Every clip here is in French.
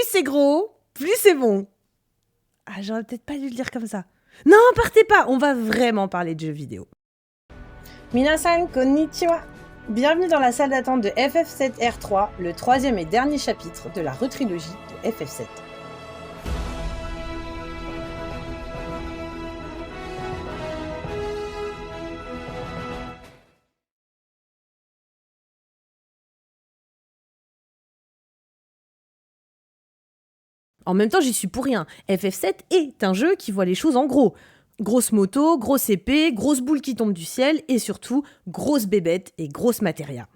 c'est gros, plus c'est bon. Ah, j'aurais peut-être pas dû le dire comme ça. Non, partez pas, on va vraiment parler de jeux vidéo. Minasan konnichiwa. Bienvenue dans la salle d'attente de FF7 R3, le troisième et dernier chapitre de la retrilogie de FF7. En même temps, j'y suis pour rien. FF7 est un jeu qui voit les choses en gros. Grosse moto, grosse épée, grosse boule qui tombe du ciel et surtout, grosse bébête et grosse matéria.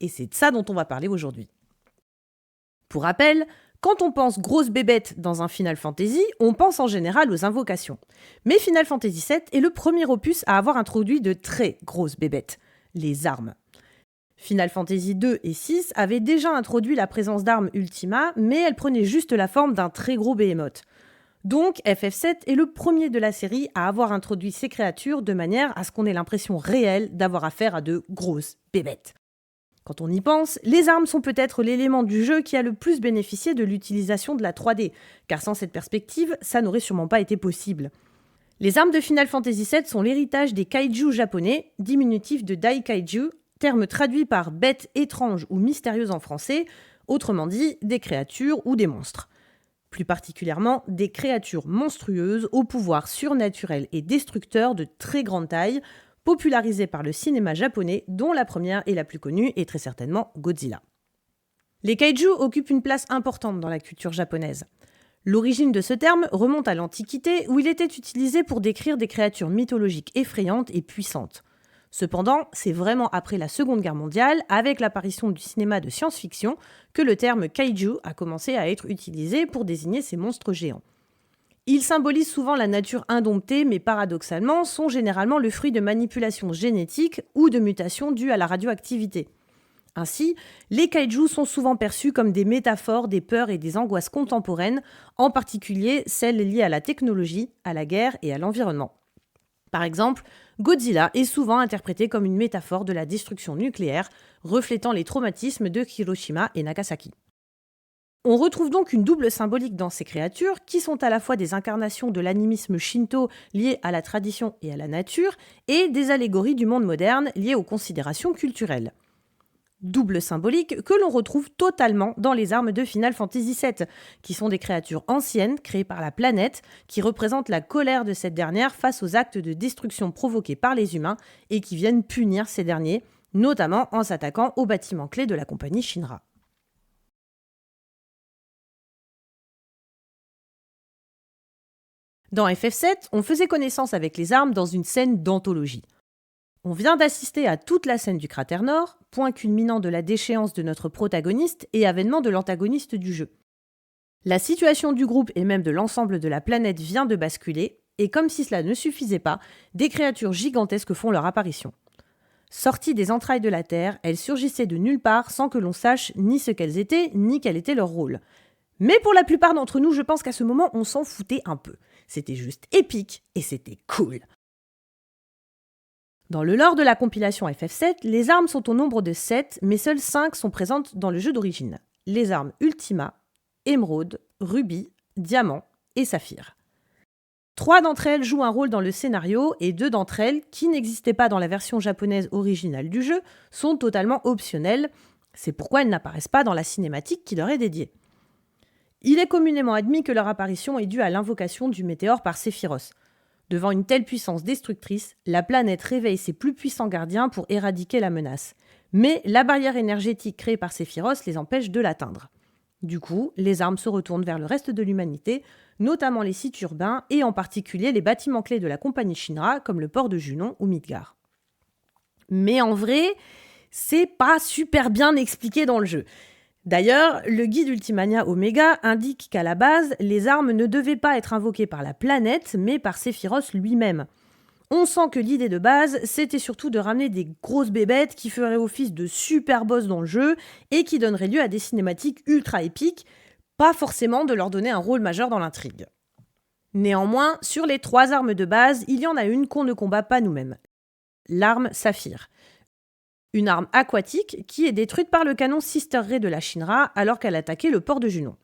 Et c'est de ça dont on va parler aujourd'hui. Pour rappel, quand on pense grosse bébête dans un Final Fantasy, on pense en général aux invocations. Mais Final Fantasy VII est le premier opus à avoir introduit de très grosses bébêtes, les armes. Final Fantasy 2 et 6 avaient déjà introduit la présence d'armes Ultima, mais elles prenaient juste la forme d'un très gros behemoth. Donc FF7 est le premier de la série à avoir introduit ces créatures de manière à ce qu'on ait l'impression réelle d'avoir affaire à de grosses bébêtes. Quand on y pense, les armes sont peut-être l'élément du jeu qui a le plus bénéficié de l'utilisation de la 3D, car sans cette perspective, ça n'aurait sûrement pas été possible. Les armes de Final Fantasy VII sont l'héritage des kaiju japonais, diminutif de Dai Kaiju, terme traduit par bête étrange ou mystérieuse en français, autrement dit des créatures ou des monstres. Plus particulièrement, des créatures monstrueuses au pouvoir surnaturel et destructeur de très grande taille, popularisées par le cinéma japonais, dont la première et la plus connue est très certainement Godzilla. Les kaiju occupent une place importante dans la culture japonaise. L'origine de ce terme remonte à l'Antiquité, où il était utilisé pour décrire des créatures mythologiques effrayantes et puissantes. Cependant, c'est vraiment après la Seconde Guerre mondiale, avec l'apparition du cinéma de science-fiction, que le terme kaiju a commencé à être utilisé pour désigner ces monstres géants. Ils symbolisent souvent la nature indomptée, mais paradoxalement, sont généralement le fruit de manipulations génétiques ou de mutations dues à la radioactivité. Ainsi, les kaiju sont souvent perçus comme des métaphores des peurs et des angoisses contemporaines, en particulier celles liées à la technologie, à la guerre et à l'environnement. Par exemple, Godzilla est souvent interprété comme une métaphore de la destruction nucléaire, reflétant les traumatismes de Hiroshima et Nagasaki. On retrouve donc une double symbolique dans ces créatures, qui sont à la fois des incarnations de l'animisme shinto lié à la tradition et à la nature, et des allégories du monde moderne liées aux considérations culturelles. Double symbolique que l'on retrouve totalement dans les armes de Final Fantasy VII, qui sont des créatures anciennes créées par la planète, qui représentent la colère de cette dernière face aux actes de destruction provoqués par les humains et qui viennent punir ces derniers, notamment en s'attaquant aux bâtiments clés de la compagnie Shinra. Dans FF7, on faisait connaissance avec les armes dans une scène d'anthologie. On vient d'assister à toute la scène du cratère nord, point culminant de la déchéance de notre protagoniste et avènement de l'antagoniste du jeu. La situation du groupe et même de l'ensemble de la planète vient de basculer, et comme si cela ne suffisait pas, des créatures gigantesques font leur apparition. Sorties des entrailles de la Terre, elles surgissaient de nulle part sans que l'on sache ni ce qu'elles étaient, ni quel était leur rôle. Mais pour la plupart d'entre nous, je pense qu'à ce moment, on s'en foutait un peu. C'était juste épique et c'était cool. Dans le lore de la compilation FF7, les armes sont au nombre de 7, mais seules 5 sont présentes dans le jeu d'origine. Les armes Ultima, Émeraude, Rubis, Diamant et Saphir. 3 d'entre elles jouent un rôle dans le scénario et 2 d'entre elles, qui n'existaient pas dans la version japonaise originale du jeu, sont totalement optionnelles. C'est pourquoi elles n'apparaissent pas dans la cinématique qui leur est dédiée. Il est communément admis que leur apparition est due à l'invocation du météore par Sephiroth. Devant une telle puissance destructrice, la planète réveille ses plus puissants gardiens pour éradiquer la menace. Mais la barrière énergétique créée par Sephiroth les empêche de l'atteindre. Du coup, les armes se retournent vers le reste de l'humanité, notamment les sites urbains et en particulier les bâtiments clés de la compagnie Shinra comme le port de Junon ou Midgar. Mais en vrai, c'est pas super bien expliqué dans le jeu. D'ailleurs, le guide Ultimania Omega indique qu'à la base, les armes ne devaient pas être invoquées par la planète, mais par Sephiroth lui-même. On sent que l'idée de base, c'était surtout de ramener des grosses bébêtes qui feraient office de super boss dans le jeu et qui donneraient lieu à des cinématiques ultra épiques, pas forcément de leur donner un rôle majeur dans l'intrigue. Néanmoins, sur les 3 armes de base, il y en a une qu'on ne combat pas nous-mêmes. L'arme Saphir. Une arme aquatique qui est détruite par le canon Sister Ray de la Shinra alors qu'elle attaquait le port de Junon.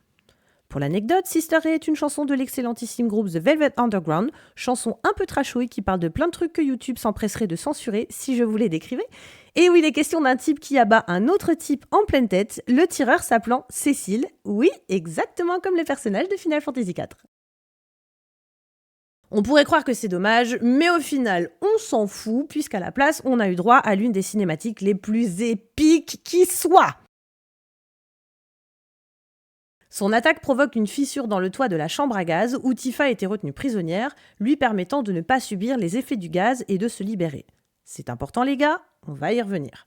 Pour l'anecdote, Sister Ray est une chanson de l'excellentissime groupe The Velvet Underground, chanson un peu trashouille qui parle de plein de trucs que YouTube s'empresserait de censurer si je vous les décrivais, et où il est question d'un type qui abat un autre type en pleine tête, le tireur s'appelant Cécile, oui, exactement comme les personnages de Final Fantasy IV. On pourrait croire que c'est dommage, mais au final, on s'en fout, puisqu'à la place, on a eu droit à l'une des cinématiques les plus épiques qui soit. Son attaque provoque une fissure dans le toit de la chambre à gaz où Tifa a été retenue prisonnière, lui permettant de ne pas subir les effets du gaz et de se libérer. C'est important les gars, on va y revenir.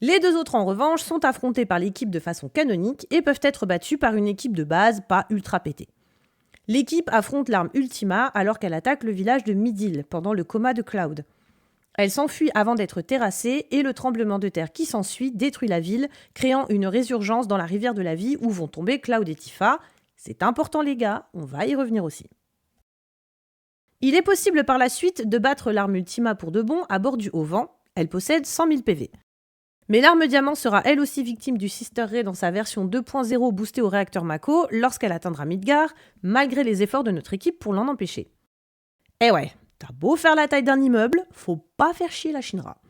Les deux autres en revanche sont affrontés par l'équipe de façon canonique et peuvent être battus par une équipe de base pas ultra pétée. L'équipe affronte l'arme Ultima alors qu'elle attaque le village de Midil pendant le coma de Cloud. Elle s'enfuit avant d'être terrassée et le tremblement de terre qui s'ensuit détruit la ville, créant une résurgence dans la rivière de la vie où vont tomber Cloud et Tifa. C'est important les gars, on va y revenir aussi. Il est possible par la suite de battre l'arme Ultima pour de bon à bord du Haut-Vent, elle possède 100 000 PV. Mais l'arme Diamant sera elle aussi victime du Sister Ray dans sa version 2.0 boostée au réacteur Mako lorsqu'elle atteindra Midgar, malgré les efforts de notre équipe pour l'en empêcher. Eh ouais, t'as beau faire la taille d'un immeuble, faut pas faire chier la Shinra.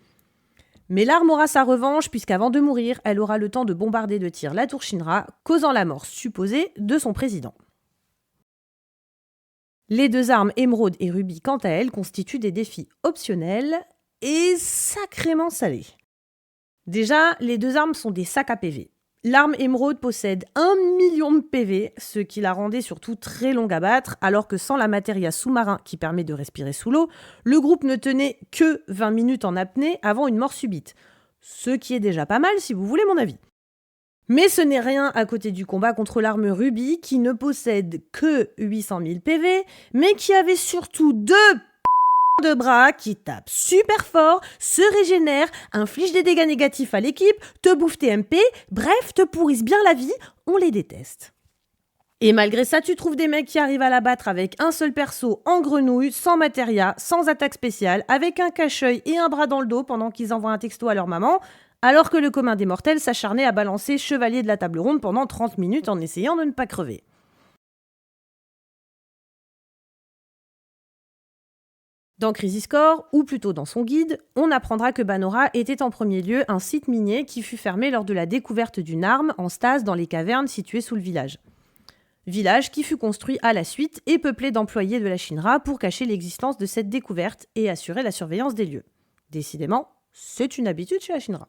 Mais l'arme aura sa revanche puisqu'avant de mourir, elle aura le temps de bombarder de tirs la tour Shinra, causant la mort supposée de son président. Les deux armes Émeraude et Ruby, quant à elles, constituent des défis optionnels et sacrément salés. Déjà, les deux armes sont des sacs à PV. L'arme Émeraude possède 1 million de PV, ce qui la rendait surtout très longue à battre, alors que sans la matéria sous-marin qui permet de respirer sous l'eau, le groupe ne tenait que 20 minutes en apnée avant une mort subite. Ce qui est déjà pas mal si vous voulez mon avis. Mais ce n'est rien à côté du combat contre l'arme Ruby, qui ne possède que 800 000 PV, mais qui avait surtout deux de bras qui tapent super fort, se régénèrent, infligent des dégâts négatifs à l'équipe, te bouffent tes MP, bref, te pourrissent bien la vie, on les déteste. Et malgré ça, tu trouves des mecs qui arrivent à la battre avec un seul perso en grenouille, sans matéria, sans attaque spéciale, avec un cache-œil et un bras dans le dos pendant qu'ils envoient un texto à leur maman, alors que le commun des mortels s'acharnait à balancer Chevalier de la Table Ronde pendant 30 minutes en essayant de ne pas crever. Dans Crisis Core, ou plutôt dans son guide, on apprendra que Banora était en premier lieu un site minier qui fut fermé lors de la découverte d'une arme en stase dans les cavernes situées sous le village. Village qui fut construit à la suite et peuplé d'employés de la Shinra pour cacher l'existence de cette découverte et assurer la surveillance des lieux. Décidément, c'est une habitude chez la Shinra.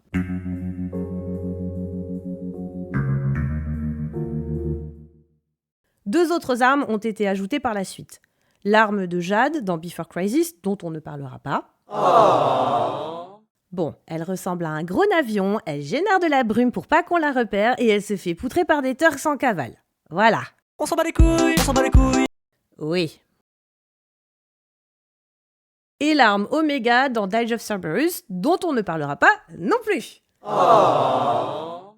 Deux autres armes ont été ajoutées par la suite. L'arme de Jade dans Before Crisis, dont on ne parlera pas. Oh. Bon, elle ressemble à un gros navion, elle génère de la brume pour pas qu'on la repère et elle se fait poutrer par des Turks en cavale. Voilà. On s'en bat les couilles, on s'en bat les couilles. Oui. Et l'arme Omega dans Dirge of Cerberus, dont on ne parlera pas non plus. Oh.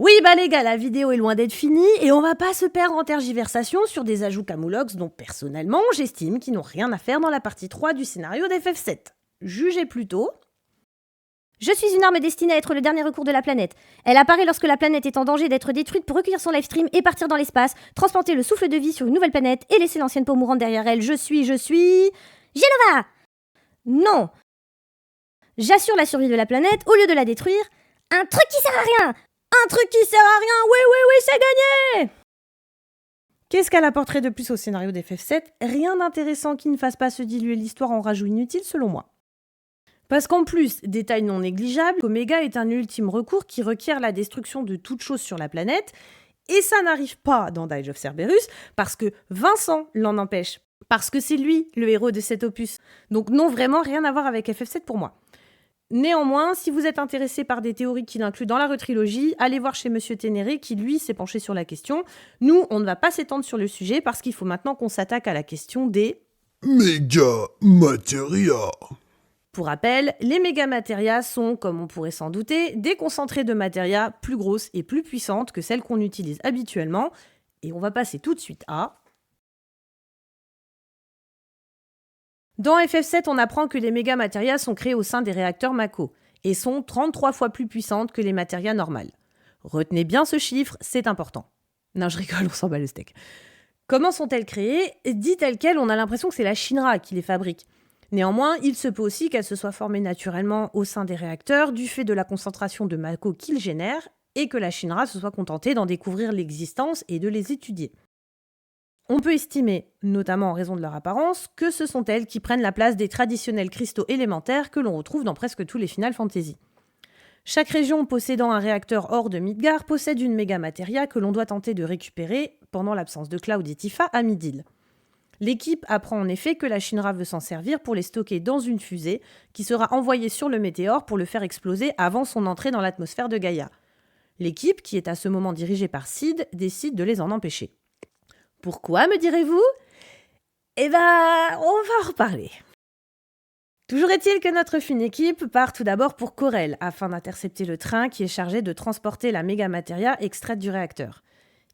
Oui, bah les gars, la vidéo est loin d'être finie et on va pas se perdre en tergiversation sur des ajouts camoulox dont personnellement j'estime qu'ils n'ont rien à faire dans la partie 3 du scénario d'FF7. Jugez plutôt. Je suis une arme destinée à être le dernier recours de la planète. Elle apparaît lorsque la planète est en danger d'être détruite pour recueillir son livestream et partir dans l'espace, transporter le souffle de vie sur une nouvelle planète et laisser l'ancienne peau mourante derrière elle. Je suis... Jenova! Non! J'assure la survie de la planète au lieu de la détruire. Un truc qui sert à rien! Un truc qui sert à rien! Oui, c'est gagné! Qu'est-ce qu'elle apporterait de plus au scénario d'FF7 ? Rien d'intéressant qui ne fasse pas se diluer l'histoire en rajout inutile selon moi. Parce qu'en plus, détail non négligeable, Omega est un ultime recours qui requiert la destruction de toute chose sur la planète, et ça n'arrive pas dans Dirge of Cerberus, parce que Vincent l'en empêche, parce que c'est lui le héros de cet opus. Donc non, vraiment rien à voir avec FF7 pour moi. Néanmoins, si vous êtes intéressé par des théories qu'il inclut dans la retrilogie, allez voir chez Monsieur Ténéré qui, lui, s'est penché sur la question. Nous, on ne va pas s'étendre sur le sujet parce qu'il faut maintenant qu'on s'attaque à la question des... Méga Materia. Pour rappel, les méga Materia sont, comme on pourrait s'en douter, des concentrés de Materia plus grosses et plus puissantes que celles qu'on utilise habituellement. Et on va passer tout de suite à... Dans FF7, on apprend que les méga Materia sont créés au sein des réacteurs Mako et sont 33 fois plus puissantes que les Materia normales. Retenez bien ce chiffre, c'est important. Non, je rigole, on s'en bat le steak. Comment sont-elles créées ? Dit telles quelles, on a l'impression que c'est la Shinra qui les fabrique. Néanmoins, il se peut aussi qu'elles se soient formées naturellement au sein des réacteurs du fait de la concentration de Mako qu'ils génèrent et que la Shinra se soit contentée d'en découvrir l'existence et de les étudier. On peut estimer, notamment en raison de leur apparence, que ce sont elles qui prennent la place des traditionnels cristaux élémentaires que l'on retrouve dans presque tous les Final Fantasy. Chaque région possédant un réacteur hors de Midgar possède une méga matéria que l'on doit tenter de récupérer pendant l'absence de Cloud et Tifa à Midil. L'équipe apprend en effet que la Shinra veut s'en servir pour les stocker dans une fusée qui sera envoyée sur le météore pour le faire exploser avant son entrée dans l'atmosphère de Gaïa. L'équipe, qui est à ce moment dirigée par Sid, décide de les en empêcher. Pourquoi, me direz-vous ? On va en reparler. Toujours est-il que notre fine équipe part tout d'abord pour Corel, afin d'intercepter le train qui est chargé de transporter la méga matéria extraite du réacteur.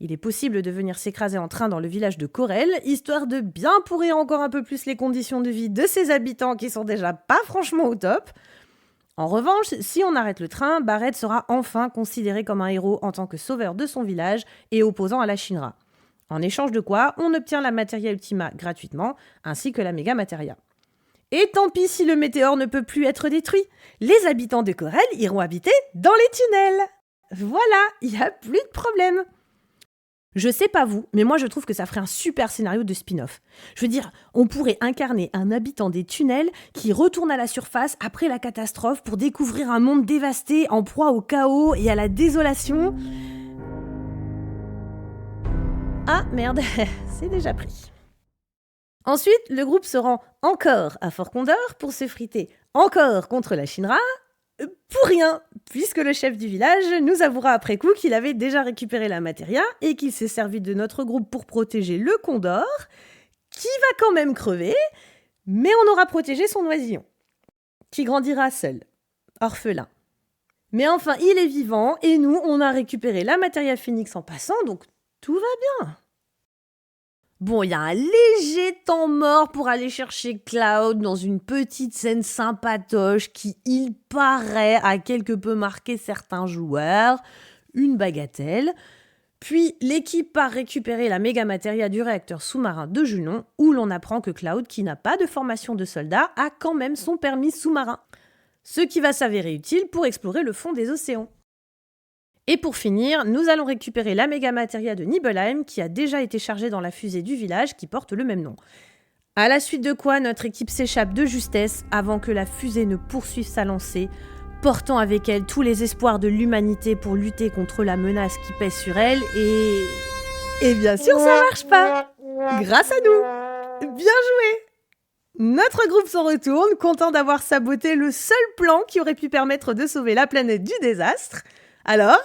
Il est possible de venir s'écraser en train dans le village de Corel, histoire de bien pourrir encore un peu plus les conditions de vie de ses habitants qui sont déjà pas franchement au top. En revanche, si on arrête le train, Barrett sera enfin considéré comme un héros en tant que sauveur de son village et opposant à la Shinra. En échange de quoi, on obtient la Materia Ultima gratuitement, ainsi que la méga matéria. Et tant pis si le météore ne peut plus être détruit. Les habitants de Corel iront habiter dans les tunnels. Voilà, il n'y a plus de problème. Je sais pas vous, mais moi je trouve que ça ferait un super scénario de spin-off. Je veux dire, on pourrait incarner un habitant des tunnels qui retourne à la surface après la catastrophe pour découvrir un monde dévasté, en proie au chaos et à la désolation. Ah merde, c'est déjà pris. Ensuite, le groupe se rend encore à Fort Condor pour se friter encore contre la Shinra, pour rien, puisque le chef du village nous avouera après coup qu'il avait déjà récupéré la matéria et qu'il s'est servi de notre groupe pour protéger le Condor, qui va quand même crever, mais on aura protégé son oisillon, qui grandira seul, orphelin. Mais enfin, il est vivant et nous, on a récupéré la matéria Phoenix en passant, donc tout va bien. Bon, il y a un léger temps mort pour aller chercher Cloud dans une petite scène sympatoche qui, il paraît, a quelque peu marqué certains joueurs. Une bagatelle. Puis, l'équipe part récupérer la méga matéria du réacteur sous-marin de Junon, où l'on apprend que Cloud, qui n'a pas de formation de soldat, a quand même son permis sous-marin. Ce qui va s'avérer utile pour explorer le fond des océans. Et pour finir, nous allons récupérer la méga matéria de Nibelheim qui a déjà été chargée dans la fusée du village qui porte le même nom. À la suite de quoi, notre équipe s'échappe de justesse avant que la fusée ne poursuive sa lancée, portant avec elle tous les espoirs de l'humanité pour lutter contre la menace qui pèse sur elle et bien sûr, ça marche pas. Grâce à nous. Bien joué. Notre groupe s'en retourne, content d'avoir saboté le seul plan qui aurait pu permettre de sauver la planète du désastre. Alors,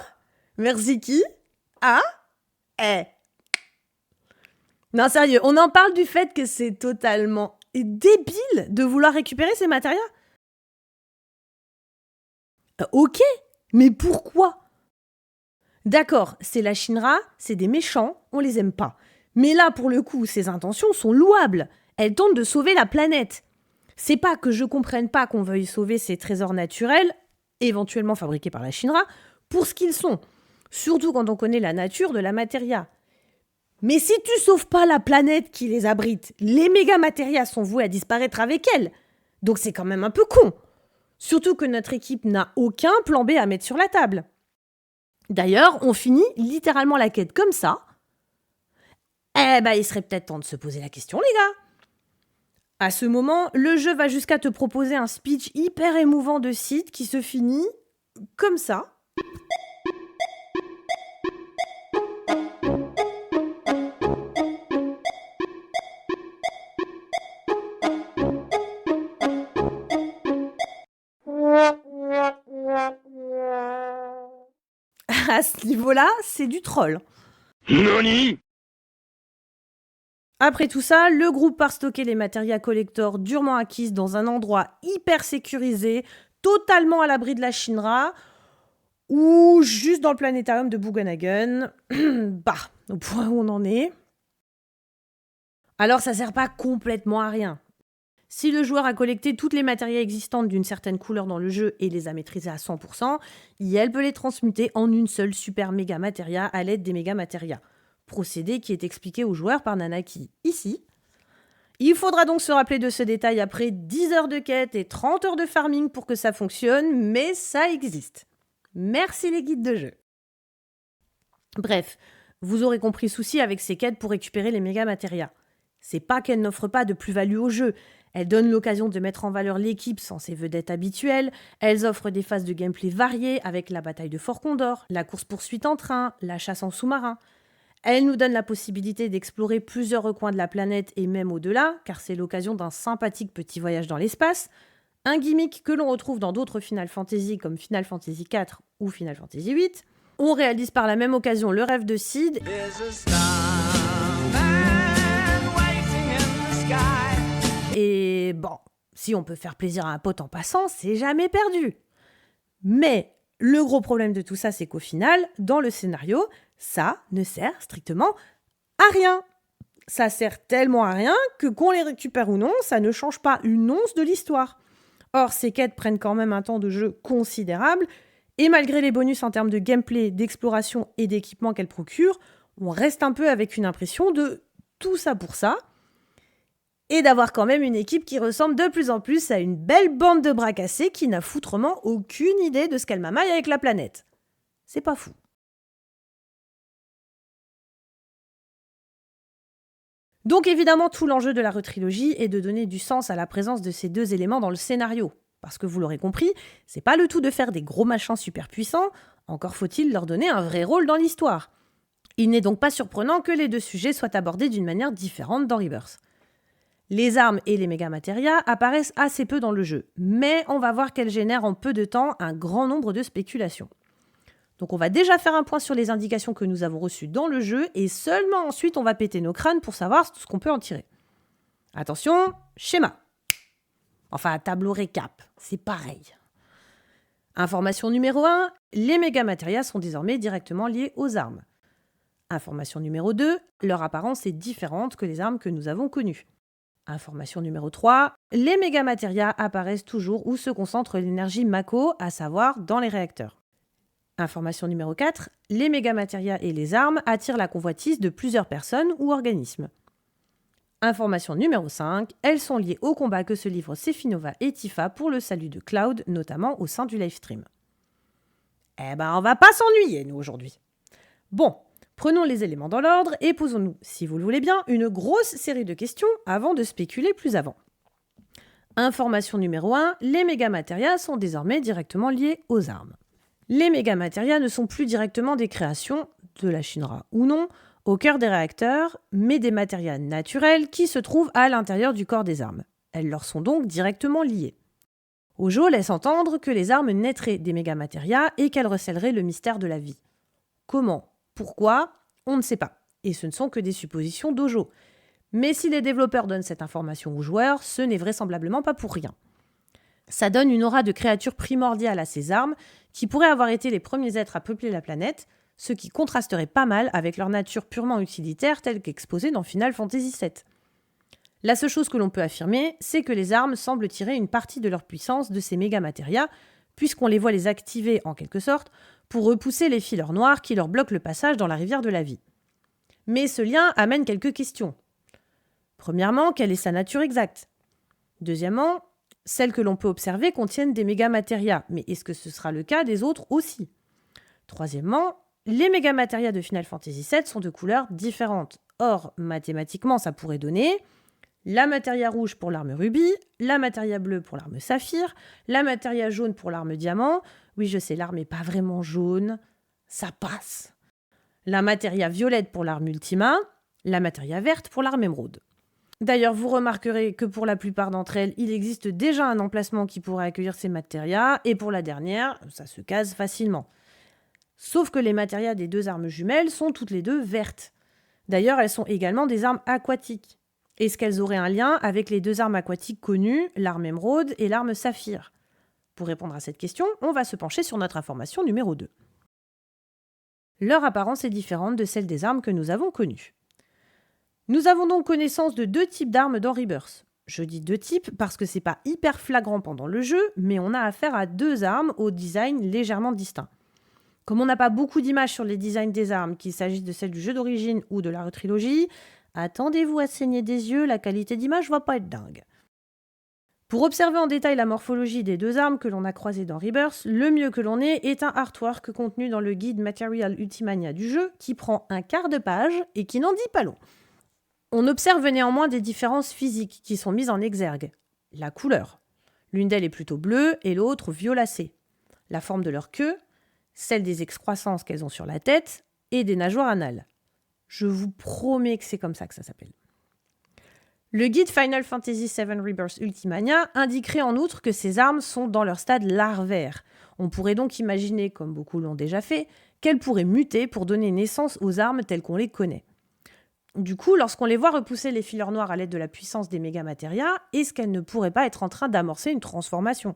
merci qui ? Non, sérieux, on en parle du fait que c'est totalement débile de vouloir récupérer ces matérias. Ok, mais pourquoi ? D'accord, c'est la Shinra, c'est des méchants, on les aime pas. Mais là, pour le coup, ses intentions sont louables. Elles tentent de sauver la planète. C'est pas que je comprenne pas qu'on veuille sauver ces trésors naturels, éventuellement fabriqués par la Shinra, pour ce qu'ils sont, surtout quand on connaît la nature de la matéria. Mais si tu sauves pas la planète qui les abrite, les méga matérias sont voués à disparaître avec elle. Donc c'est quand même un peu con. Surtout que notre équipe n'a aucun plan B à mettre sur la table. D'ailleurs, on finit littéralement la quête comme ça. Il serait peut-être temps de se poser la question, les gars. À ce moment, le jeu va jusqu'à te proposer un speech hyper émouvant de Sid qui se finit comme ça. À ce niveau-là, c'est du troll. Nani ? Après tout ça, le groupe part stocker les matérias collector durement acquises dans un endroit hyper sécurisé, totalement à l'abri de la Shinra, ou juste dans le planétarium de Bugenhagen. Au point où on en est. Alors ça sert pas complètement à rien. Si le joueur a collecté toutes les matérias existantes d'une certaine couleur dans le jeu et les a maîtrisées à 100%, elle peut les transmuter en une seule super méga matéria à l'aide des méga matérias. procédé qui est expliqué aux joueurs par Nanaki ici. Il faudra donc se rappeler de ce détail après 10 heures de quête et 30 heures de farming pour que ça fonctionne, mais ça existe. Merci les guides de jeu. Bref, vous aurez compris le souci avec ces quêtes pour récupérer les méga matérias. C'est pas qu'elles n'offrent pas de plus-value au jeu, elles donnent l'occasion de mettre en valeur l'équipe sans ses vedettes habituelles, elles offrent des phases de gameplay variées avec la bataille de Fort Condor, la course-poursuite en train, la chasse en sous-marin. Elles nous donnent la possibilité d'explorer plusieurs recoins de la planète et même au-delà, car c'est l'occasion d'un sympathique petit voyage dans l'espace, un gimmick que l'on retrouve dans d'autres Final Fantasy comme Final Fantasy IV ou Final Fantasy VIII. On réalise par la même occasion le rêve de Sid. Et bon, si on peut faire plaisir à un pote en passant, c'est jamais perdu. Mais le gros problème de tout ça, c'est qu'au final, dans le scénario, ça ne sert strictement à rien. Ça sert tellement à rien que qu'on les récupère ou non, ça ne change pas une once de l'histoire. Or, ces quêtes prennent quand même un temps de jeu considérable, et malgré les bonus en termes de gameplay, d'exploration et d'équipement qu'elles procurent, on reste un peu avec une impression de tout ça pour ça, et d'avoir quand même une équipe qui ressemble de plus en plus à une belle bande de bras cassés qui n'a foutrement aucune idée de ce qu'elle mamaille avec la planète. C'est pas fou. Donc évidemment, tout l'enjeu de la retrilogie est de donner du sens à la présence de ces deux éléments dans le scénario. Parce que vous l'aurez compris, c'est pas le tout de faire des gros machins super puissants, encore faut-il leur donner un vrai rôle dans l'histoire. Il n'est donc pas surprenant que les deux sujets soient abordés d'une manière différente dans Rebirth. Les armes et les méga matérias apparaissent assez peu dans le jeu, mais on va voir qu'elles génèrent en peu de temps un grand nombre de spéculations. Donc on va déjà faire un point sur les indications que nous avons reçues dans le jeu, et seulement ensuite on va péter nos crânes pour savoir ce qu'on peut en tirer. Attention, schéma. Enfin, tableau récap, c'est pareil. Information numéro 1, les méga matérias sont désormais directement liés aux armes. Information numéro 2, leur apparence est différente que les armes que nous avons connues. Information numéro 3, les méga matérias apparaissent toujours où se concentre l'énergie Mako, à savoir dans les réacteurs. Information numéro 4, les méga matérias et les armes attirent la convoitise de plusieurs personnes ou organismes. Information numéro 5, elles sont liées au combat que se livrent Sephinova et Tifa pour le salut de Cloud, notamment au sein du livestream. Eh ben, on va pas s'ennuyer, nous, aujourd'hui. Bon, prenons les éléments dans l'ordre et posons-nous, si vous le voulez bien, une grosse série de questions avant de spéculer plus avant. Information numéro 1, les méga matérias sont désormais directement liés aux armes. Les méga matérias ne sont plus directement des créations, de la Shinra ou non, au cœur des réacteurs, mais des matérias naturels qui se trouvent à l'intérieur du corps des armes. Elles leur sont donc directement liées. Hojo laisse entendre que les armes naîtraient des méga matérias et qu'elles recèleraient le mystère de la vie. Comment ? Pourquoi ? On ne sait pas. Et ce ne sont que des suppositions d'Hojo. Mais si les développeurs donnent cette information aux joueurs, ce n'est vraisemblablement pas pour rien. Ça donne une aura de créatures primordiales à ces armes, qui pourraient avoir été les premiers êtres à peupler la planète, ce qui contrasterait pas mal avec leur nature purement utilitaire telle qu'exposée dans Final Fantasy VII. La seule chose que l'on peut affirmer, c'est que les armes semblent tirer une partie de leur puissance de ces méga matérias, puisqu'on les voit les activer en quelque sorte pour repousser les fileurs noirs qui leur bloquent le passage dans la rivière de la vie. Mais ce lien amène quelques questions. Premièrement, quelle est sa nature exacte ? Deuxièmement, celles que l'on peut observer contiennent des méga matérias, mais est-ce que ce sera le cas des autres aussi ? Troisièmement, les méga matérias de Final Fantasy VII sont de couleurs différentes. Or, mathématiquement, ça pourrait donner la matéria rouge pour l'arme rubis, la matéria bleue pour l'arme saphir, la matéria jaune pour l'arme diamant. Oui, je sais, l'arme n'est pas vraiment jaune, ça passe. La matéria violette pour l'arme ultima, la matéria verte pour l'arme émeraude. D'ailleurs, vous remarquerez que pour la plupart d'entre elles, il existe déjà un emplacement qui pourrait accueillir ces matérias, et pour la dernière, ça se case facilement. Sauf que les matérias des deux armes jumelles sont toutes les deux vertes. D'ailleurs, elles sont également des armes aquatiques. Est-ce qu'elles auraient un lien avec les deux armes aquatiques connues, l'arme émeraude et l'arme saphir ? Pour répondre à cette question, on va se pencher sur notre information numéro 2. Leur apparence est différente de celle des armes que nous avons connues. Nous avons donc connaissance de deux types d'armes dans Rebirth. Je dis deux types parce que c'est pas hyper flagrant pendant le jeu, mais on a affaire à deux armes au design légèrement distinct. Comme on n'a pas beaucoup d'images sur les designs des armes, qu'il s'agisse de celles du jeu d'origine ou de la retrilogie, attendez-vous à saigner des yeux, la qualité d'image va pas être dingue. Pour observer en détail la morphologie des deux armes que l'on a croisées dans Rebirth, le mieux que l'on ait est un artwork contenu dans le guide Material Ultimania du jeu qui prend un quart de page et qui n'en dit pas long. On observe néanmoins des différences physiques qui sont mises en exergue. La couleur. L'une d'elles est plutôt bleue et l'autre violacée. La forme de leur queue, celle des excroissances qu'elles ont sur la tête et des nageoires anales. Je vous promets que c'est comme ça que ça s'appelle. Le guide Final Fantasy VII Rebirth Ultimania indiquerait en outre que ces armes sont dans leur stade larvaire. On pourrait donc imaginer, comme beaucoup l'ont déjà fait, qu'elles pourraient muter pour donner naissance aux armes telles qu'on les connaît. Du coup, lorsqu'on les voit repousser les fileurs noirs à l'aide de la puissance des méga-matérias, est-ce qu'elles ne pourraient pas être en train d'amorcer une transformation ?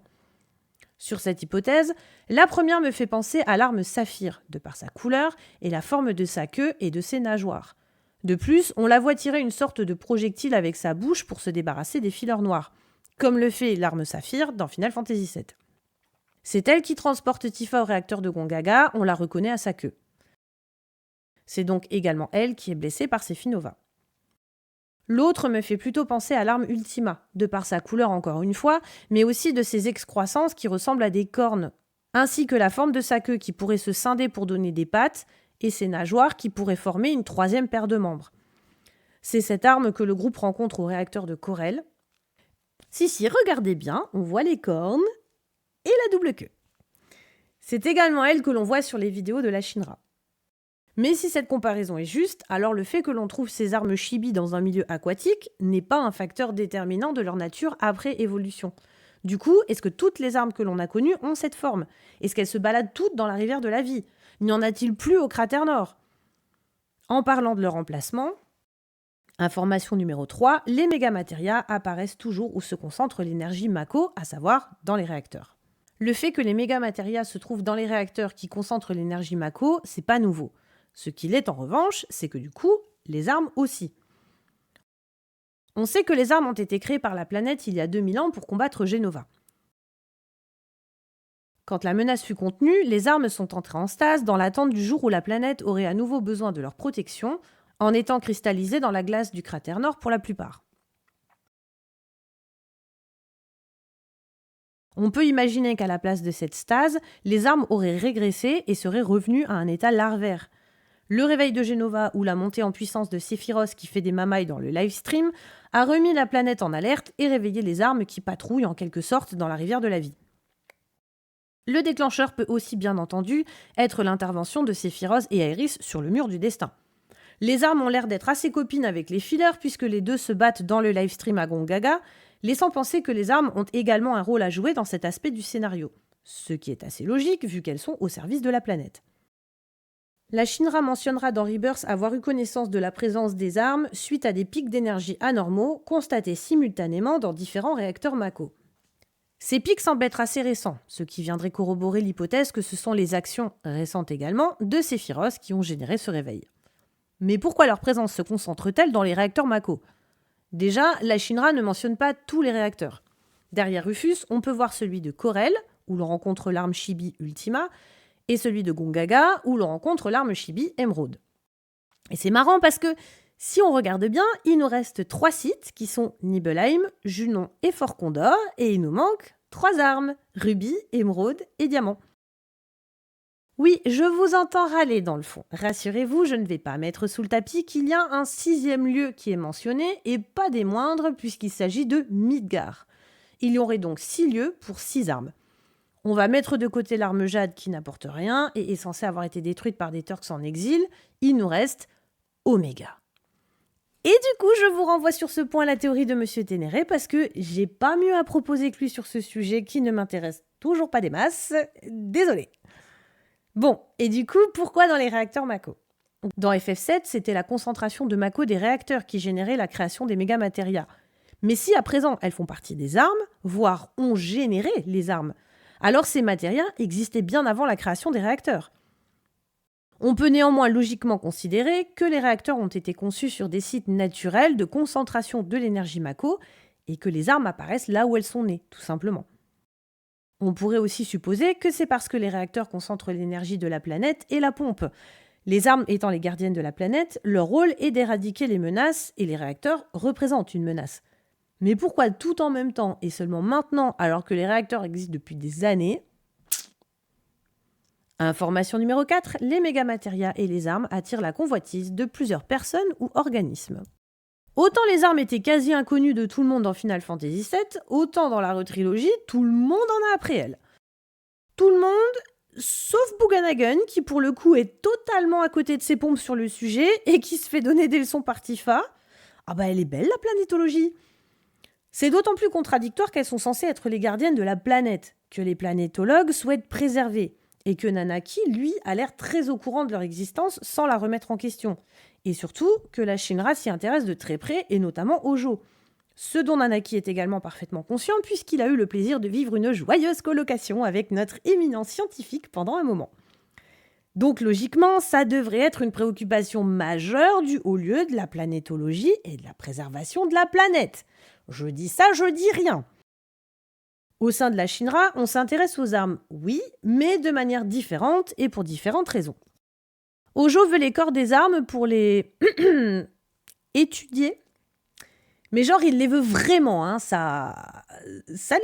Sur cette hypothèse, la première me fait penser à l'arme Saphir, de par sa couleur et la forme de sa queue et de ses nageoires. De plus, on la voit tirer une sorte de projectile avec sa bouche pour se débarrasser des fileurs noirs, comme le fait l'arme Saphir dans Final Fantasy VII. C'est elle qui transporte Tifa au réacteur de Gongaga, on la reconnaît à sa queue. C'est donc également elle qui est blessée par Sephinova. L'autre me fait plutôt penser à l'arme Ultima, de par sa couleur encore une fois, mais aussi de ses excroissances qui ressemblent à des cornes, ainsi que la forme de sa queue qui pourrait se scinder pour donner des pattes, et ses nageoires qui pourraient former une troisième paire de membres. C'est cette arme que le groupe rencontre au réacteur de Corel. Si, regardez bien, on voit les cornes et la double queue. C'est également elle que l'on voit sur les vidéos de la Shinra. Mais si cette comparaison est juste, alors le fait que l'on trouve ces armes chibi dans un milieu aquatique n'est pas un facteur déterminant de leur nature après évolution. Du coup, est-ce que toutes les armes que l'on a connues ont cette forme ? Est-ce qu'elles se baladent toutes dans la rivière de la vie ? N'y en a-t-il plus au cratère nord ? En parlant de leur emplacement, information numéro 3, les méga-matérias apparaissent toujours où se concentre l'énergie Mako, à savoir dans les réacteurs. Le fait que les méga-matérias se trouvent dans les réacteurs qui concentrent l'énergie Mako, c'est pas nouveau. Ce qu'il est en revanche, c'est que du coup, les armes aussi. On sait que les armes ont été créées par la planète il y a 2000 ans pour combattre Genova. Quand la menace fut contenue, les armes sont entrées en stase dans l'attente du jour où la planète aurait à nouveau besoin de leur protection, en étant cristallisées dans la glace du cratère nord pour la plupart. On peut imaginer qu'à la place de cette stase, les armes auraient régressé et seraient revenues à un état larvaire. Le réveil de Genova ou la montée en puissance de Sephiroth qui fait des mamailles dans le livestream a remis la planète en alerte et réveillé les armes qui patrouillent en quelque sorte dans la rivière de la vie. Le déclencheur peut aussi bien entendu être l'intervention de Sephiroth et Aerith sur le mur du destin. Les armes ont l'air d'être assez copines avec les fillers puisque les deux se battent dans le livestream à Gongaga, laissant penser que les armes ont également un rôle à jouer dans cet aspect du scénario, ce qui est assez logique vu qu'elles sont au service de la planète. La Shinra mentionnera dans Rebirth avoir eu connaissance de la présence des armes suite à des pics d'énergie anormaux constatés simultanément dans différents réacteurs Mako. Ces pics semblent être assez récents, ce qui viendrait corroborer l'hypothèse que ce sont les actions, récentes également, de Sephiroth qui ont généré ce réveil. Mais pourquoi leur présence se concentre-t-elle dans les réacteurs Mako ? Déjà, la Shinra ne mentionne pas tous les réacteurs. Derrière Rufus, on peut voir celui de Corel, où l'on rencontre l'arme Chibi Ultima, et celui de Gongaga, où l'on rencontre l'arme Chibi Emerald. Et c'est marrant parce que, si on regarde bien, il nous reste 3 sites qui sont Nibelheim, Junon et Fort Condor, et il nous manque 3 armes, Rubis, Émeraude et Diamant. Oui, je vous entends râler dans le fond. Rassurez-vous, je ne vais pas mettre sous le tapis qu'il y a un 6e lieu qui est mentionné, et pas des moindres puisqu'il s'agit de Midgar. Il y aurait donc 6 lieux pour 6 armes. On va mettre de côté l'arme Jade qui n'apporte rien et est censée avoir été détruite par des Turks en exil. Il nous reste Omega. Et du coup, je vous renvoie sur ce point la théorie de Monsieur Ténéré parce que j'ai pas mieux à proposer que lui sur ce sujet qui ne m'intéresse toujours pas des masses. Désolée. Bon, et du coup, pourquoi dans les réacteurs Mako ? Dans FF7, c'était la concentration de Mako des réacteurs qui générait la création des méga-matérias. Mais si à présent elles font partie des armes, voire ont généré les armes, alors ces matérias existaient bien avant la création des réacteurs. On peut néanmoins logiquement considérer que les réacteurs ont été conçus sur des sites naturels de concentration de l'énergie Mako et que les armes apparaissent là où elles sont nées, tout simplement. On pourrait aussi supposer que c'est parce que les réacteurs concentrent l'énergie de la planète et la pompent. Les armes étant les gardiennes de la planète, leur rôle est d'éradiquer les menaces et les réacteurs représentent une menace. Mais pourquoi tout en même temps et seulement maintenant alors que les réacteurs existent depuis des années ? Information numéro 4, les mégamatérias et les armes attirent la convoitise de plusieurs personnes ou organismes. Autant les armes étaient quasi inconnues de tout le monde dans Final Fantasy VII, autant dans la retrilogie, tout le monde en a après elle. Tout le monde, sauf Bugenhagen, qui pour le coup est totalement à côté de ses pompes sur le sujet et qui se fait donner des leçons par Tifa. Ah bah elle est belle la planétologie. C'est d'autant plus contradictoire qu'elles sont censées être les gardiennes de la planète, que les planétologues souhaitent préserver, et que Nanaki, lui, a l'air très au courant de leur existence sans la remettre en question. Et surtout, que la Shinra s'y intéresse de très près, et notamment au Jo. Ce dont Nanaki est également parfaitement conscient, puisqu'il a eu le plaisir de vivre une joyeuse colocation avec notre éminent scientifique pendant un moment. Donc logiquement, ça devrait être une préoccupation majeure du haut lieu de la planétologie et de la préservation de la planète. Je dis ça, je dis rien. Au sein de la Shinra, on s'intéresse aux armes, oui, mais de manière différente et pour différentes raisons. Hojo veut les corps des armes pour les étudier, mais genre il les veut vraiment, hein, ça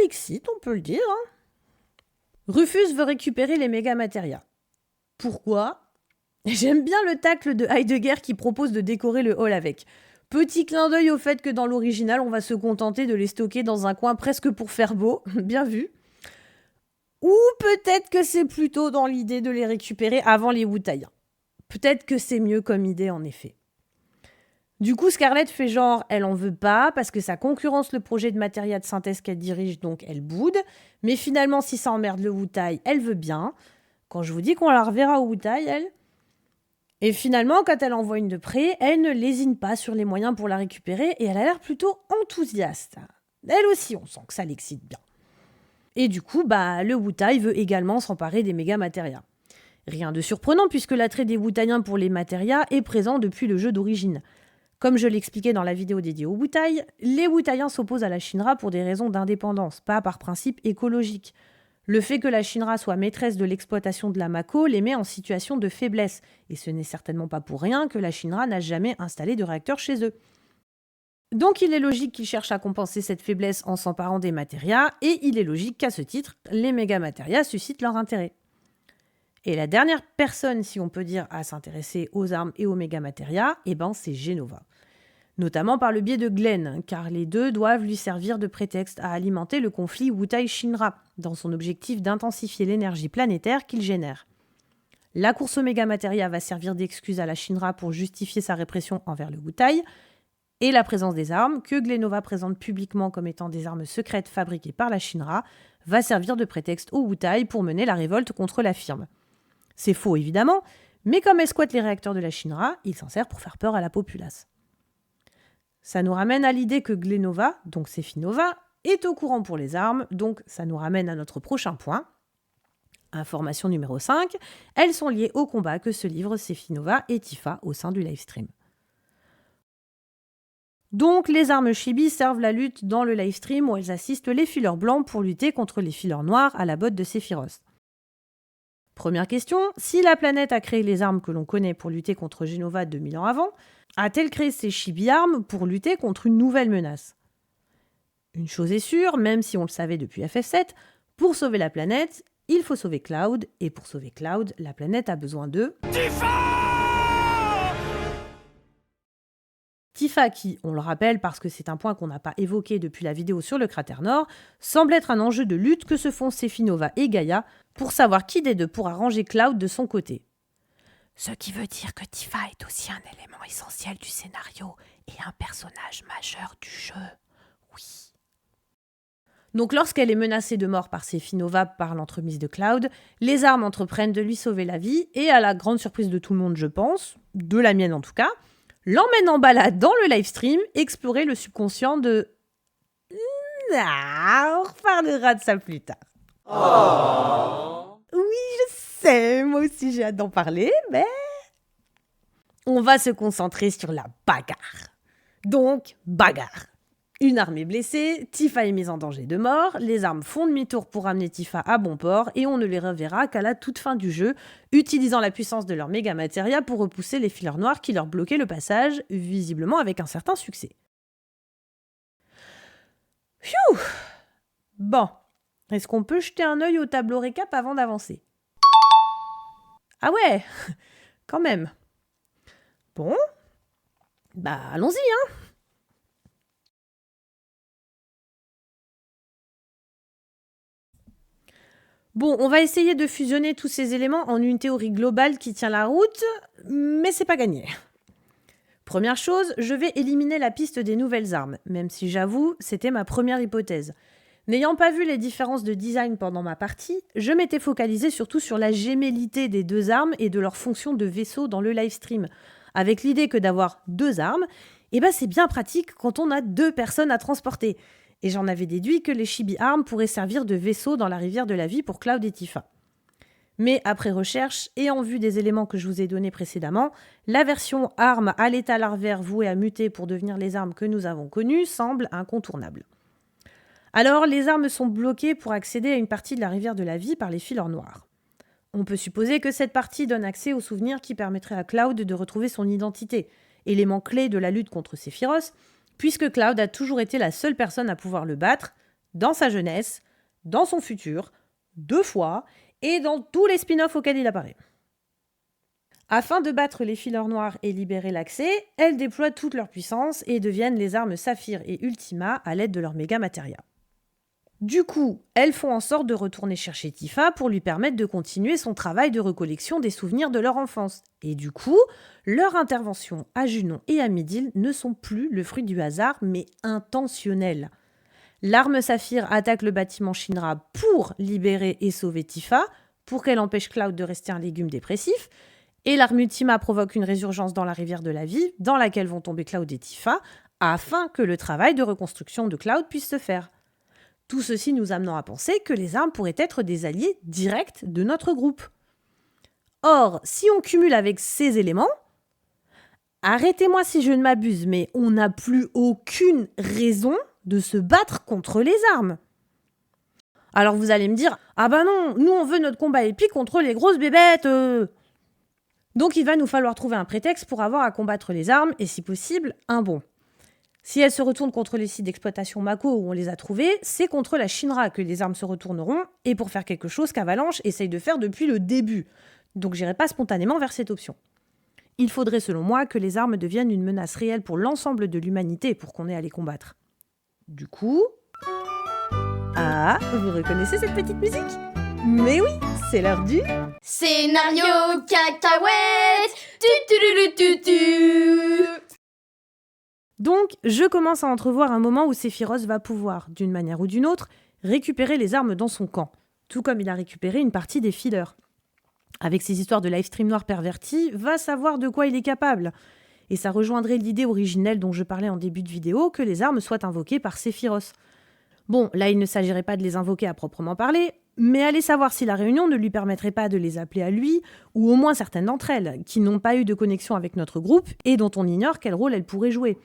l'excite, on peut le dire. Hein. Rufus veut récupérer les mégamatérias. Pourquoi ? J'aime bien le tacle de Heidegger qui propose de décorer le hall avec. Petit clin d'œil au fait que dans l'original, on va se contenter de les stocker dans un coin presque pour faire beau. Bien vu. Ou peut-être que c'est plutôt dans l'idée de les récupérer avant les Wutaiens. Peut-être que c'est mieux comme idée, en effet. Du coup, Scarlett fait genre, elle en veut pas, parce que ça concurrence le projet de matériel de synthèse qu'elle dirige, donc elle boude. Mais finalement, si ça emmerde le Wutai, elle veut bien. Quand je vous dis qu'on la reverra au Wutai, elle... Et finalement, quand elle envoie une de près, elle ne lésine pas sur les moyens pour la récupérer et elle a l'air plutôt enthousiaste. Elle aussi, on sent que ça l'excite bien. Et du coup, le Wutai veut également s'emparer des méga-matérias. Rien de surprenant puisque l'attrait des Wutaiens pour les matérias est présent depuis le jeu d'origine. Comme je l'expliquais dans la vidéo dédiée au Wutai, les Wutaiens s'opposent à la Shinra pour des raisons d'indépendance, pas par principe écologique. Le fait que la Shinra soit maîtresse de l'exploitation de la Mako les met en situation de faiblesse, et ce n'est certainement pas pour rien que la Shinra n'a jamais installé de réacteur chez eux. Donc il est logique qu'ils cherchent à compenser cette faiblesse en s'emparant des matérias, et il est logique qu'à ce titre, les méga-matérias suscitent leur intérêt. Et la dernière personne, si on peut dire, à s'intéresser aux armes et aux méga-matérias, c'est Jenova. Notamment par le biais de Glenn, car les deux doivent lui servir de prétexte à alimenter le conflit Wutai-Shinra, dans son objectif d'intensifier l'énergie planétaire qu'il génère. La course aux méga-matérias va servir d'excuse à la Shinra pour justifier sa répression envers le Wutai, et la présence des armes, que Glenova présente publiquement comme étant des armes secrètes fabriquées par la Shinra, va servir de prétexte au Wutai pour mener la révolte contre la firme. C'est faux évidemment, mais comme elle squatte les réacteurs de la Shinra, il s'en sert pour faire peur à la populace. Ça nous ramène à l'idée que Glenova, donc Sephinova, est au courant pour les armes, donc ça nous ramène à notre prochain point. Information numéro 5, elles sont liées au combat que se livrent Sephinova et Tifa au sein du livestream. Donc les armes Chibi servent la lutte dans le livestream où elles assistent les fileurs blancs pour lutter contre les fileurs noirs à la botte de Sephiroth. Première question, si la planète a créé les armes que l'on connaît pour lutter contre Jenova 2000 ans avant, a-t-elle créé ces chibi-armes pour lutter contre une nouvelle menace ? Une chose est sûre, même si on le savait depuis FF7, pour sauver la planète, il faut sauver Cloud, et pour sauver Cloud, la planète a besoin de... Tifa qui, on le rappelle parce que c'est un point qu'on n'a pas évoqué depuis la vidéo sur le cratère Nord, semble être un enjeu de lutte que se font Sephinova et Gaïa pour savoir qui des deux pourra ranger Cloud de son côté. Ce qui veut dire que Tifa est aussi un élément essentiel du scénario et un personnage majeur du jeu. Oui. Donc lorsqu'elle est menacée de mort par Sephinova par l'entremise de Cloud, les armes entreprennent de lui sauver la vie et à la grande surprise de tout le monde je pense, de la mienne en tout cas, l'emmène en balade dans le livestream, explorer le subconscient de... on reparlera de ça plus tard. Oh. Oui, je sais, moi aussi j'ai hâte d'en parler, mais... On va se concentrer sur la bagarre. Donc, bagarre. Une arme est blessée, Tifa est mise en danger de mort, les armes font demi-tour pour ramener Tifa à bon port et on ne les reverra qu'à la toute fin du jeu, utilisant la puissance de leur méga matéria pour repousser les fileurs noirs qui leur bloquaient le passage, visiblement avec un certain succès. Pfiou! Bon, est-ce qu'on peut jeter un œil au tableau récap avant d'avancer? Ah ouais, quand même. Bon, bah allons-y, hein. Bon, on va essayer de fusionner tous ces éléments en une théorie globale qui tient la route, mais c'est pas gagné. Première chose, je vais éliminer la piste des nouvelles armes, même si j'avoue, c'était ma première hypothèse. N'ayant pas vu les différences de design pendant ma partie, je m'étais focalisée surtout sur la gémellité des deux armes et de leur fonction de vaisseau dans le livestream, avec l'idée que d'avoir deux armes, c'est bien pratique quand on a deux personnes à transporter. Et j'en avais déduit que les Chibi Arms pourraient servir de vaisseau dans la rivière de la vie pour Cloud et Tifa. Mais après recherche, et en vue des éléments que je vous ai donnés précédemment, la version armes à l'état larvaire vouée à muter pour devenir les armes que nous avons connues semble incontournable. Alors, les armes sont bloquées pour accéder à une partie de la rivière de la vie par les fileurs noirs. On peut supposer que cette partie donne accès aux souvenirs qui permettraient à Cloud de retrouver son identité, élément clé de la lutte contre Sephiroth, puisque Cloud a toujours été la seule personne à pouvoir le battre, dans sa jeunesse, dans son futur, 2 fois, et dans tous les spin-offs auxquels il apparaît. Afin de battre les fileurs noirs et libérer l'accès, elles déploient toute leur puissance et deviennent les armes Saphir et Ultima à l'aide de leur méga matéria. Du coup, elles font en sorte de retourner chercher Tifa pour lui permettre de continuer son travail de recollection des souvenirs de leur enfance. Et du coup, leurs interventions à Junon et à Midil ne sont plus le fruit du hasard, mais intentionnelles. L'arme Saphir attaque le bâtiment Shinra pour libérer et sauver Tifa, pour qu'elle empêche Cloud de rester un légume dépressif, et l'arme Ultima provoque une résurgence dans la rivière de la vie, dans laquelle vont tomber Cloud et Tifa, afin que le travail de reconstruction de Cloud puisse se faire. Tout ceci nous amenant à penser que les armes pourraient être des alliés directs de notre groupe. Or, si on cumule avec ces éléments, arrêtez-moi si je ne m'abuse, mais on n'a plus aucune raison de se battre contre les armes. Alors vous allez me dire, ah bah non, nous on veut notre combat épique contre les grosses bébêtes. Donc il va nous falloir trouver un prétexte pour avoir à combattre les armes, et si possible, un bon. Si elles se retournent contre les sites d'exploitation Mako où on les a trouvés, c'est contre la Shinra que les armes se retourneront, et pour faire quelque chose qu'Avalanche essaye de faire depuis le début. Donc j'irai pas spontanément vers cette option. Il faudrait selon moi que les armes deviennent une menace réelle pour l'ensemble de l'humanité pour qu'on ait à les combattre. Du coup... Ah, vous reconnaissez cette petite musique ? Mais oui, c'est l'heure du... Scénario cacahuète. Tu. Donc, je commence à entrevoir un moment où Sephiroth va pouvoir, d'une manière ou d'une autre, récupérer les armes dans son camp, tout comme il a récupéré une partie des fillers. Avec ses histoires de livestream noir pervertis, va savoir de quoi il est capable. Et ça rejoindrait l'idée originelle dont je parlais en début de vidéo, que les armes soient invoquées par Sephiroth. Bon, là il ne s'agirait pas de les invoquer à proprement parler, mais allez savoir si la réunion ne lui permettrait pas de les appeler à lui, ou au moins certaines d'entre elles, qui n'ont pas eu de connexion avec notre groupe et dont on ignore quel rôle elles pourraient jouer.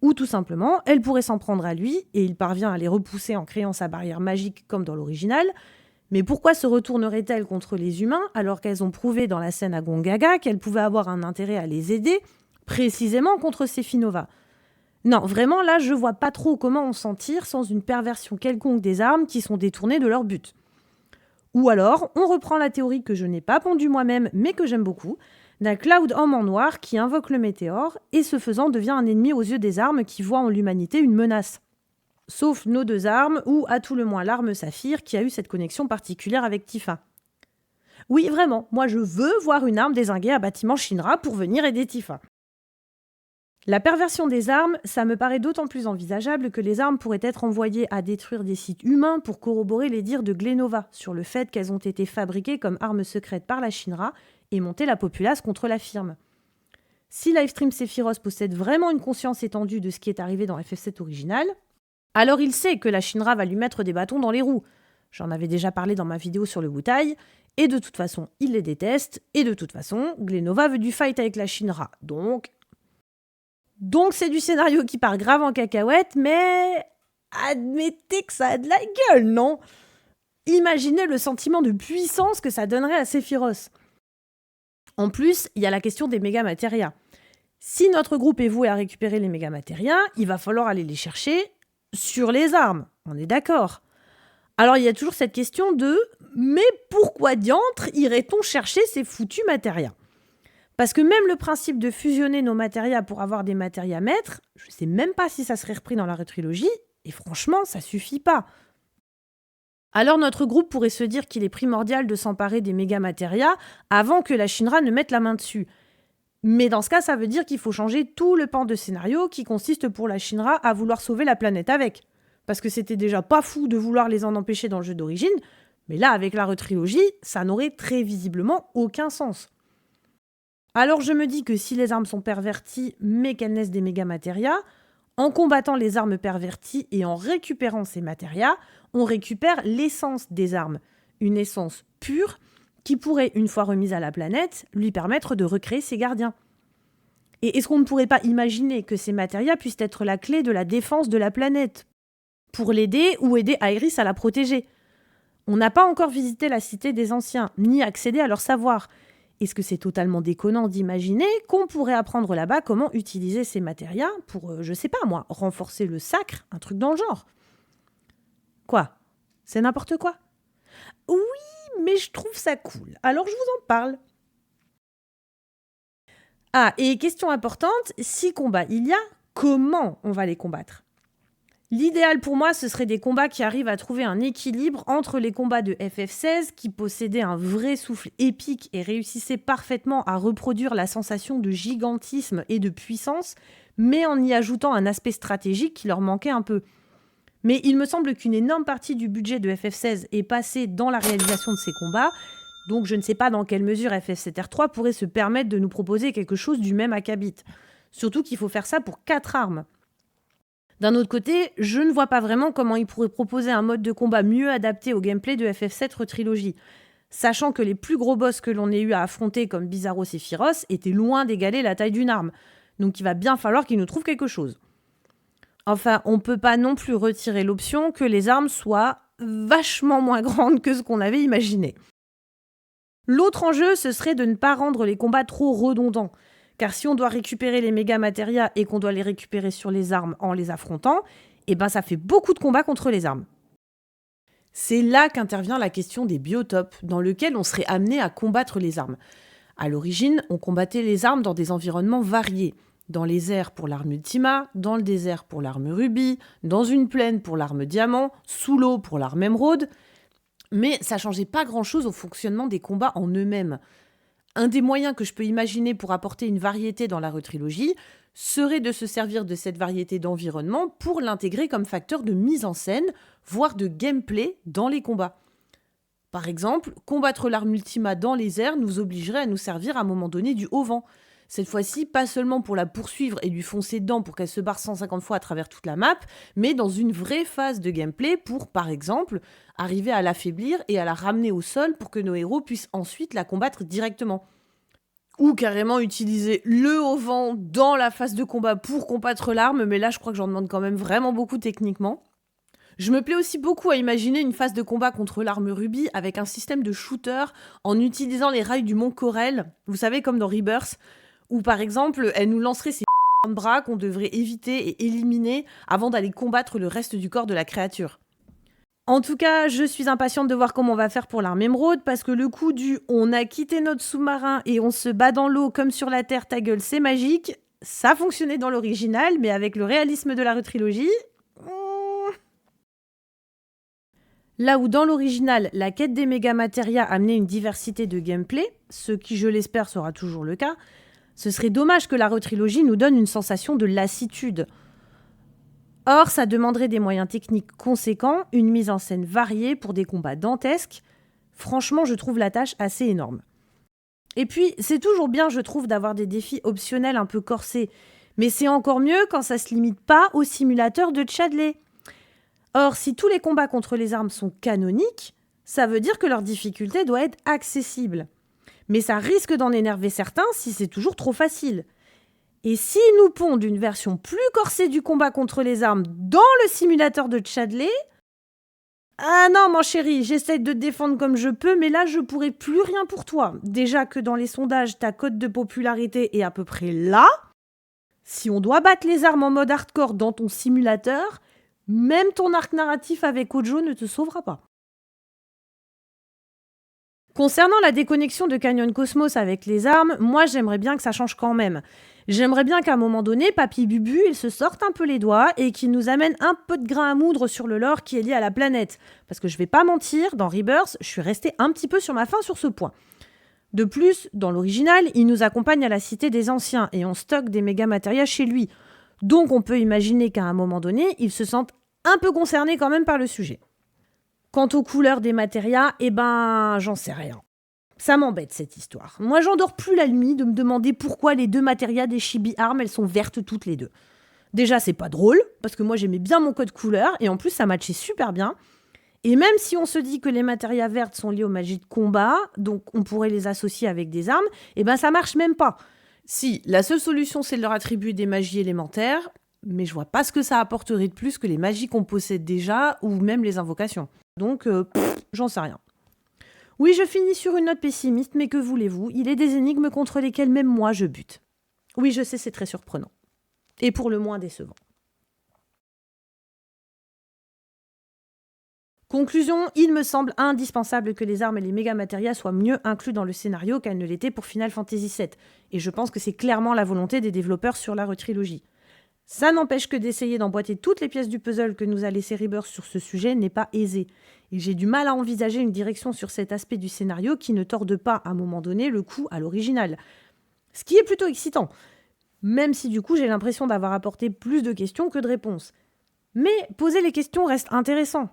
Ou tout simplement, elle pourrait s'en prendre à lui, et il parvient à les repousser en créant sa barrière magique comme dans l'original. Mais pourquoi se retournerait-elle contre les humains alors qu'elles ont prouvé dans la scène à Gongaga qu'elles pouvaient avoir un intérêt à les aider, précisément contre Sephinova ? Non, vraiment, là, je vois pas trop comment on s'en tire sans une perversion quelconque des armes qui sont détournées de leur but. Ou alors, on reprend la théorie que je n'ai pas pondue moi-même, mais que j'aime beaucoup, d'un Cloud homme en noir qui invoque le météore et ce faisant devient un ennemi aux yeux des armes qui voient en l'humanité une menace. Sauf nos deux armes, ou à tout le moins l'arme Saphir qui a eu cette connexion particulière avec Tifa. Oui, vraiment, moi je veux voir une arme dézinguer un bâtiment Shinra pour venir aider Tifa. La perversion des armes, ça me paraît d'autant plus envisageable que les armes pourraient être envoyées à détruire des sites humains pour corroborer les dires de Glenova sur le fait qu'elles ont été fabriquées comme armes secrètes par la Shinra et monter la populace contre la firme. Si Livestream Sephiroth possède vraiment une conscience étendue de ce qui est arrivé dans FF7 original, alors il sait que la Shinra va lui mettre des bâtons dans les roues. J'en avais déjà parlé dans ma vidéo sur le Wutai, et de toute façon, il les déteste, et de toute façon, Glenova veut du fight avec la Shinra, donc... Donc c'est du scénario qui part grave en cacahuète, mais admettez que ça a de la gueule, non ? Imaginez le sentiment de puissance que ça donnerait à Sephiroth. En plus, il y a la question des méga-matérias. Si notre groupe est voué à récupérer les méga-matérias, il va falloir aller les chercher sur les armes, on est d'accord. Alors il y a toujours cette question de « mais pourquoi diantre irait-on chercher ces foutus matérias ?» Parce que même le principe de fusionner nos matérias pour avoir des matérias maîtres, je ne sais même pas si ça serait repris dans la retrilogie, et franchement, ça suffit pas. Alors notre groupe pourrait se dire qu'il est primordial de s'emparer des méga-matérias avant que la Shinra ne mette la main dessus. Mais dans ce cas, ça veut dire qu'il faut changer tout le pan de scénario qui consiste pour la Shinra à vouloir sauver la planète avec. Parce que c'était déjà pas fou de vouloir les en empêcher dans le jeu d'origine, mais là, avec la retrilogie, ça n'aurait très visiblement aucun sens. Alors je me dis que si les armes sont perverties, mais qu'elles naissent des méga-matérias, en combattant les armes perverties et en récupérant ces matérias, on récupère l'essence des armes, une essence pure qui pourrait, une fois remise à la planète, lui permettre de recréer ses gardiens. Et est-ce qu'on ne pourrait pas imaginer que ces matérias puissent être la clé de la défense de la planète, pour l'aider ou aider Aerys à la protéger ? On n'a pas encore visité la cité des anciens, ni accédé à leur savoir. Est-ce que c'est totalement déconnant d'imaginer qu'on pourrait apprendre là-bas comment utiliser ces matérias pour, je sais pas moi, renforcer le sacre, un truc dans le genre ? Quoi ? C'est n'importe quoi ? Oui, mais je trouve ça cool. Alors je vous en parle. Ah, et question importante, si combat il y a, comment on va les combattre ? L'idéal pour moi, ce serait des combats qui arrivent à trouver un équilibre entre les combats de FF16 qui possédaient un vrai souffle épique et réussissaient parfaitement à reproduire la sensation de gigantisme et de puissance, mais en y ajoutant un aspect stratégique qui leur manquait un peu. Mais il me semble qu'une énorme partie du budget de FF16 est passée dans la réalisation de ces combats, donc je ne sais pas dans quelle mesure FF7R3 pourrait se permettre de nous proposer quelque chose du même acabit. Surtout qu'il faut faire ça pour 4 armes. D'un autre côté, je ne vois pas vraiment comment il pourrait proposer un mode de combat mieux adapté au gameplay de FF7 Retrilogy, sachant que les plus gros boss que l'on ait eu à affronter comme Bizarro Sephiroth étaient loin d'égaler la taille d'une arme, donc il va bien falloir qu'il nous trouve quelque chose. Enfin, on peut pas non plus retirer l'option que les armes soient vachement moins grandes que ce qu'on avait imaginé. L'autre enjeu, ce serait de ne pas rendre les combats trop redondants. Car si on doit récupérer les méga-matérias et qu'on doit les récupérer sur les armes en les affrontant, eh ben ça fait beaucoup de combats contre les armes. C'est là qu'intervient la question des biotopes, dans lequel on serait amené à combattre les armes. À l'origine, on combattait les armes dans des environnements variés. Dans les airs pour l'arme Ultima, dans le désert pour l'arme Ruby, dans une plaine pour l'arme Diamant, sous l'eau pour l'arme Émeraude. Mais ça changeait pas grand-chose au fonctionnement des combats en eux-mêmes. Un des moyens que je peux imaginer pour apporter une variété dans la retrilogie serait de se servir de cette variété d'environnement pour l'intégrer comme facteur de mise en scène, voire de gameplay dans les combats. Par exemple, combattre l'arme Ultima dans les airs nous obligerait à nous servir à un moment donné du haut vent. Cette fois-ci, pas seulement pour la poursuivre et lui foncer dedans pour qu'elle se barre 150 fois à travers toute la map, mais dans une vraie phase de gameplay pour, par exemple, arriver à l'affaiblir et à la ramener au sol pour que nos héros puissent ensuite la combattre directement. Ou carrément utiliser le haut vent dans la phase de combat pour combattre l'arme, mais là je crois que j'en demande quand même vraiment beaucoup techniquement. Je me plais aussi beaucoup à imaginer une phase de combat contre l'arme Ruby avec un système de shooter en utilisant les rails du mont Corel, vous savez comme dans Rebirth, où par exemple elle nous lancerait ces de bras qu'on devrait éviter et éliminer avant d'aller combattre le reste du corps de la créature. En tout cas, je suis impatiente de voir comment on va faire pour l'arme Émeraude, parce que le coup du « on a quitté notre sous-marin et on se bat dans l'eau comme sur la terre, ta gueule, c'est magique », ça fonctionnait dans l'original, mais avec le réalisme de la retrilogie... Là où dans l'original, la quête des méga-matérias amenait une diversité de gameplay, ce qui, je l'espère, sera toujours le cas, ce serait dommage que la retrilogie nous donne une sensation de lassitude. Or, ça demanderait des moyens techniques conséquents, une mise en scène variée pour des combats dantesques. Franchement, je trouve la tâche assez énorme. Et puis, c'est toujours bien, je trouve, d'avoir des défis optionnels un peu corsés. Mais c'est encore mieux quand ça se limite pas au simulateur de Chadley. Or, si tous les combats contre les armes sont canoniques, ça veut dire que leur difficulté doit être accessible. Mais ça risque d'en énerver certains si c'est toujours trop facile. Et s'ils nous pondent une version plus corsée du combat contre les armes dans le simulateur de Chadley... Ah non, mon chéri, j'essaie de te défendre comme je peux, mais là, je pourrai plus rien pour toi. Déjà que dans les sondages, ta cote de popularité est à peu près là. Si on doit battre les armes en mode hardcore dans ton simulateur, même ton arc narratif avec Ojo ne te sauvera pas. Concernant la déconnexion de Canyon Cosmos avec les armes, moi j'aimerais bien que ça change quand même. J'aimerais bien qu'à un moment donné, Papy Bubu, il se sorte un peu les doigts et qu'il nous amène un peu de grain à moudre sur le lore qui est lié à la planète. Parce que je vais pas mentir, dans Rebirth, je suis restée un petit peu sur ma faim sur ce point. De plus, dans l'original, il nous accompagne à la Cité des Anciens et on stocke des méga matérias chez lui. Donc on peut imaginer qu'à un moment donné, il se sente un peu concerné quand même par le sujet. Quant aux couleurs des matérias, j'en sais rien. Ça m'embête cette histoire. Moi, j'en dors plus la nuit de me demander pourquoi les deux matérias des Chibi Arms, elles sont vertes toutes les deux. Déjà, c'est pas drôle, parce que moi j'aimais bien mon code couleur, et en plus ça matchait super bien. Et même si on se dit que les matérias vertes sont liés aux magies de combat, donc on pourrait les associer avec des armes, ça marche même pas. Si, la seule solution c'est de leur attribuer des magies élémentaires, mais je vois pas ce que ça apporterait de plus que les magies qu'on possède déjà, ou même les invocations. Donc, j'en sais rien. Oui, je finis sur une note pessimiste, mais que voulez-vous, il est des énigmes contre lesquelles même moi je bute. Oui, je sais, c'est très surprenant. Et pour le moins décevant. Conclusion, il me semble indispensable que les armes et les méga-matérias soient mieux inclus dans le scénario qu'elles ne l'étaient pour Final Fantasy VII. Et je pense que c'est clairement la volonté des développeurs sur la retrilogie. Ça n'empêche que d'essayer d'emboîter toutes les pièces du puzzle que nous a laissé Rebirth sur ce sujet n'est pas aisé. Et j'ai du mal à envisager une direction sur cet aspect du scénario qui ne torde pas, à un moment donné, le coup à l'original. Ce qui est plutôt excitant. Même si du coup j'ai l'impression d'avoir apporté plus de questions que de réponses. Mais poser les questions reste intéressant.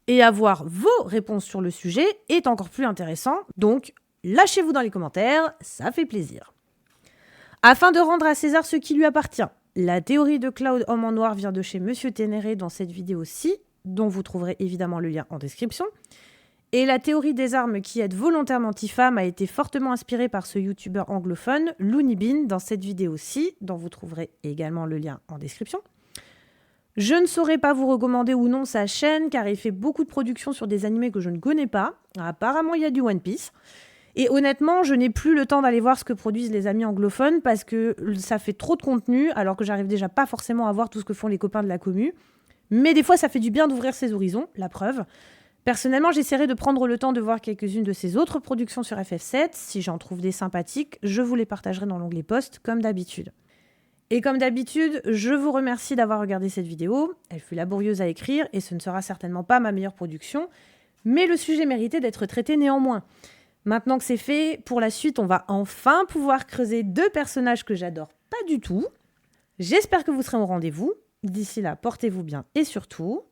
Et avoir vos réponses sur le sujet est encore plus intéressant. Donc, lâchez-vous dans les commentaires, ça fait plaisir. Afin de rendre à César ce qui lui appartient, la théorie de Cloud Homme en Noir vient de chez Monsieur Ténéré dans cette vidéo-ci, dont vous trouverez évidemment le lien en description. Et la théorie des armes qui aide volontairement anti-femmes a été fortement inspirée par ce youtubeur anglophone, Looney Bean, dans cette vidéo-ci, dont vous trouverez également le lien en description. Je ne saurais pas vous recommander ou non sa chaîne, car il fait beaucoup de productions sur des animés que je ne connais pas. Apparemment, il y a du One Piece. Et honnêtement, je n'ai plus le temps d'aller voir ce que produisent les amis anglophones, parce que ça fait trop de contenu, alors que j'arrive déjà pas forcément à voir tout ce que font les copains de la commu. Mais des fois, ça fait du bien d'ouvrir ses horizons, la preuve. Personnellement, j'essaierai de prendre le temps de voir quelques-unes de ses autres productions sur FF7. Si j'en trouve des sympathiques, je vous les partagerai dans l'onglet post, comme d'habitude. Et comme d'habitude, je vous remercie d'avoir regardé cette vidéo. Elle fut laborieuse à écrire et ce ne sera certainement pas ma meilleure production, mais le sujet méritait d'être traité néanmoins. Maintenant que c'est fait, pour la suite, on va enfin pouvoir creuser deux personnages que j'adore pas du tout. J'espère que vous serez au rendez-vous. D'ici là, portez-vous bien et surtout...